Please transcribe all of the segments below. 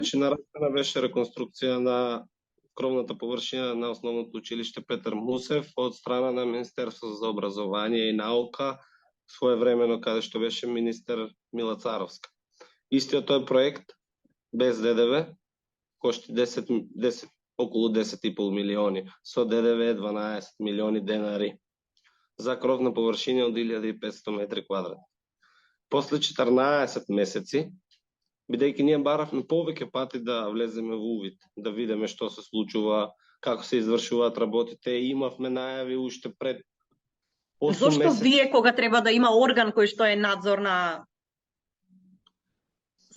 Значи нарачена беше реконструкција на кровната површина на основното училиште Петар Мусев од страна на Министерството за образование и наука, своевремено каде што беше министер Мила Царовска. Истиот тој проект без ДДВ кошти околу 10,5 милиони, со ДДВ 12 милиони денари за кровна површина од 1500 метри квадратни. После 14 месеци, бидејќи ние баравме повеќе пати да влеземе во увид, да видиме што се случува, како се извршуваат работите, имавме најави уште пред 8 Зошто месеци. вие кога треба да има орган кој што е надзор на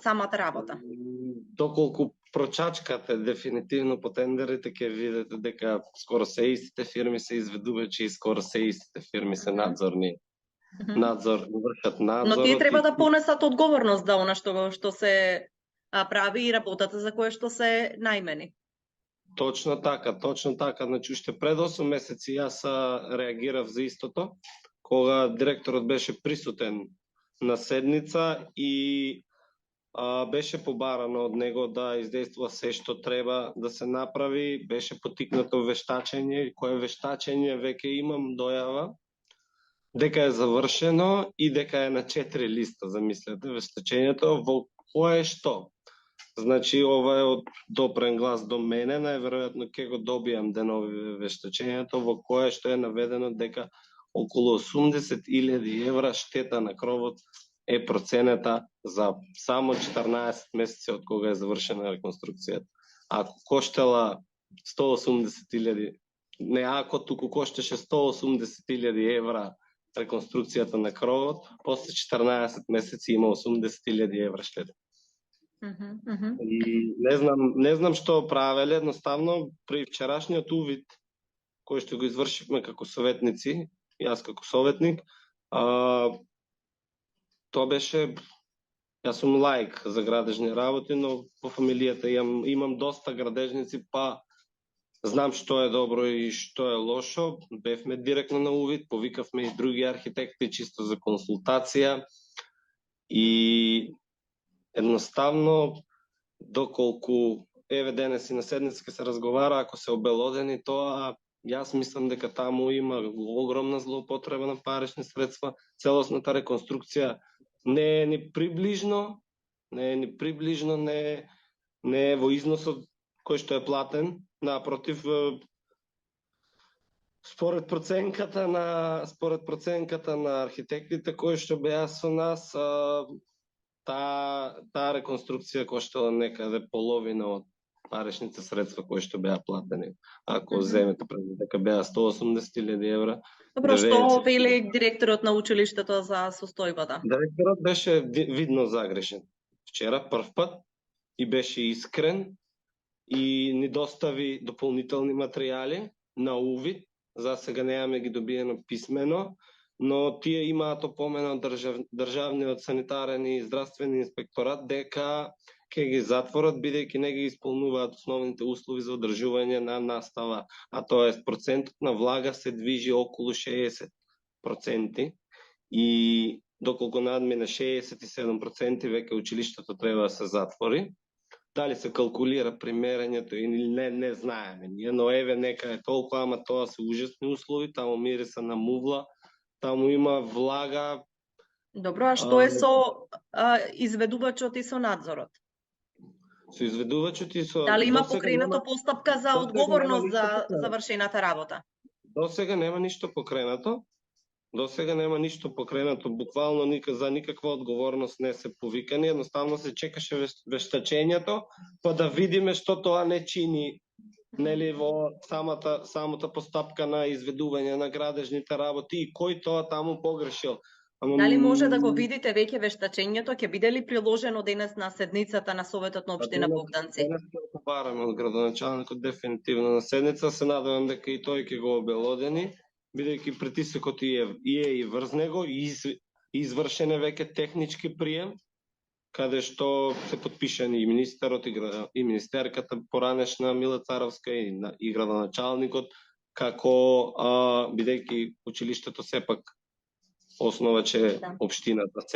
самата работа? Доколку прочачкате дефинитивно по тендерите, ќе видите дека скоро се истите фирми се изведувачи и скоро се истите фирми се надзорни. Вршат надзор. Но тие треба да понесат одговорност за она што се прави и работата за која што се најмени. Точно така. Значи, уште пред 8 месеци јас реагирав за истото, кога директорот беше присутен на седница и беше побарано од него да издействува се што треба да се направи, беше потикнато вештачење, кое вештачење веќе имам дојава дека е завршено и дека е на 4 листа, замислете, вештачењето во кое што. Значи, ова е од допрен глас до мене, најверојатно ќе го добијам денови вештачењето во кое што е наведено дека околу 80.000 евра штета на кровот е процената за само 14 месеци од кога е завршена реконструкцијата. Ако коштела 180.000, не ако, туку коштеше 180.000 евра реконструкцијата на кровот, после 14 месеци има 80.000 евра штета. И не знам што правеле, едноставно при вчерашниот увид кој што го извршивме како советници, јас како советник, тоа беше, јас сум лаик за градежни работи, но по фамилијата имам доста градежници, па знам што е добро и што е лошо. Бевме директно на увид, повикавме и други архитекти чисто за консултација и едноставно доколку денес и на седница ќе се разговара, ако се обелодени тоа, јас мислам дека таму има огромна злоупотреба на парични средства. Целосната реконструкција не е ни приближно, не е во износот кој што е платен, напротив, според проценката на архитектите кои што беа со нас, таа реконструкција коштала некаде половина од паричните средства кои што беа платени. Ако земете предвид дека беа 180.000 евра. Добро, што вели директорот на училиштето за состојбата? Директорот беше видно загрешен. Вчера прв пат и беше искрен и ни достави дополнителни материјали на увид. За сега немаме ги добиено писмено, но тие имаат опомена од државниот санитарен и здравствен инспекторат дека ќе ги затворат бидејќи не ги исполнуваат основните услови за одржување на настава, а тоа е процентот на влага се движи околу 60% и доколку надмине 67% веќе училиштето треба да се затвори. Дали се калкулира примерењето или не знаеме ние, но еве нека е толку, ама тоа се ужасни услови, таму мириса на мувла, таму има влага. Добро, а што е со изведувачот и со надзорот? Со изведувачот и со... Дали има покренато постапка за одговорност за завршената работа? До сега нема ништо покренато. Буквално за никаква одговорност не се повикани, едноставно се чекаше вештачењето, па да видиме што тоа не чини, нели, во самата постапка на изведување на градежните работи и кој тоа таму погрешил. Дали може да го видите веќе вештачењето, ќе биде ли приложено денес на седницата на Советот на општина Богданци? Денес ќе бараме од градоначалникот дефинитивно на седница, се надевам дека и тој ќе го обелодени, бидејќи притисокот е и врз него, и извршен е веќе технички прием, каде што се подпишани и министерот и министерката поранешна Мила Царовска и градоначалникот, како бидејќи училиштето сепак основа че општината